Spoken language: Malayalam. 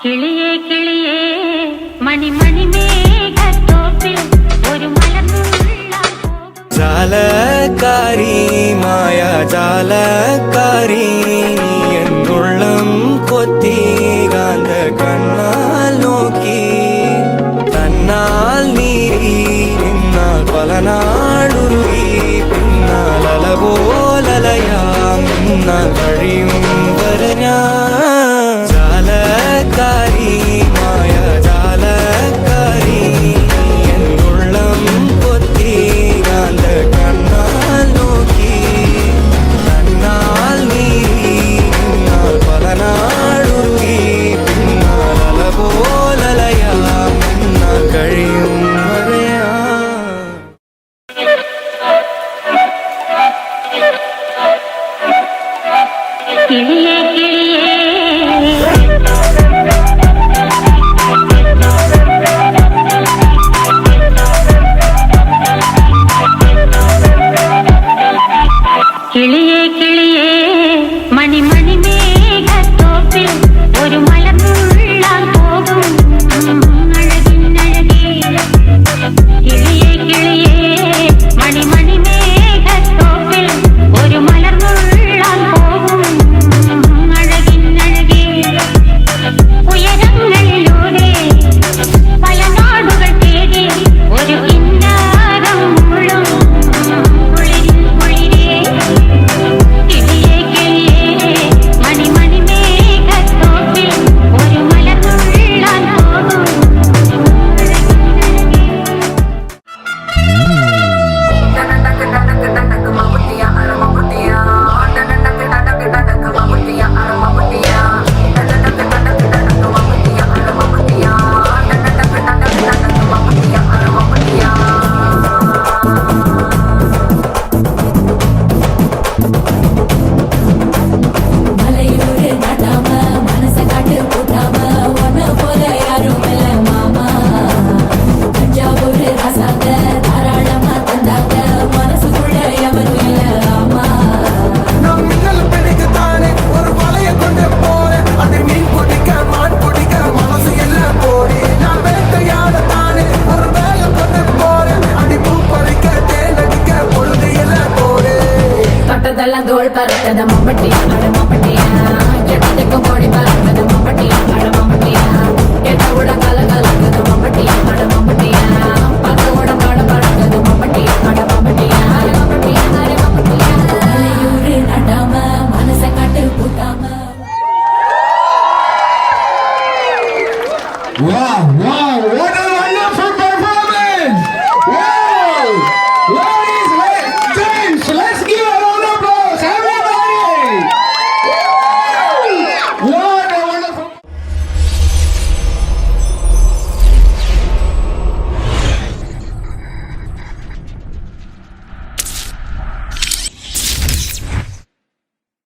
കിളിയേ കിളിയേ മണിമണി മേഘത്തോപ്പിൽ ഒരു മലർന്നുള്ള ജാലക്കാരി മായ ജാലക്കാരി എന്നുള്ളം കൊത്തി കാന്ത കണ്ണാൽ നോക്കി തന്നാൽ നീരി നിന്നാൽ പല നാടുരുകി പിന്നാൽ അലപോലലയാം നിന്നാൽ കഴിയും വരഞ്ഞാ ജാലക്കാരി മായ ജാലക്കാരി എന്നുള്ളം കൊത്തി കാന്ത കണ്ണാൽ നോക്കി തന്നാൽ നീരി നിന്നാൽ പല നാടുരുകി പിന്നാൽ അലപോലലയാം നിന്നാൽ കഴിയും വരയാ കിളിയേ കിളിയേ കിളിയേ കിളിയേ മണിമണി മേഘത്തോപ്പിൽ ഒരു മലർന്നുള്ളാൻ പോകും അഴകിനഴകേ കിളിയേ കിളിയേ മണിമണി മേഘത്തോപ്പിൽ ഒരു മലർന്നുള്ളാൻ പോകും അഴകിനഴകേ ഉയരങ്ങളിലൂടെ പല നാടുകൾ തേടി ഒരു കിന്നാരം മുഴും കുളിരിൽ കുളിരേ കിളിയേ കിളിയേ മണിമണി മേഘത്തോപ്പിൽ ഒരു മലർന്നുള്ളാൻ പോകും மலையூரு நாட்டாம மனச காட்டு கூட்டாம ஒன்ன போல யாரும் இல்ல மாமா தஞ்சாவூர் ராசாங்க தாராளமா தந்தாங்க மனசுக்குள்ள எவரும் இல்ல ஆமா நம் மின்னல் பிடிக்கு தானே ஒரு வலைய கொண்டு போறேன் அதை மீன் பிடிக்க மான் பிடிக்க மனசு எல்லாம் போடி நான் வேட்டையாட தானே ஒரு வேலை கொண்டு போறேன் அடி பூ பறிக்க தேன் அடிக்க பொழுது எல்லாம் போடு தொட்டதெல்லாம் தோல் பறக்கத மம்பட்டியா அட மம்பட்டியா எட்டத்துக்கு கோடி பறக்கத மம்பட்டியா அட மம்பட்டியா எட்டோட கல கலக்கது மம்பட்டியா அட மம்பட்டியா பத்தோட பாட பறக்கது மம்பட்டியா அட மம்பட்டியா அட மம்பட்டியா அட மம்பட்டியா மலையூரு நடாம மனச காட்டு கூட்டாம Wow.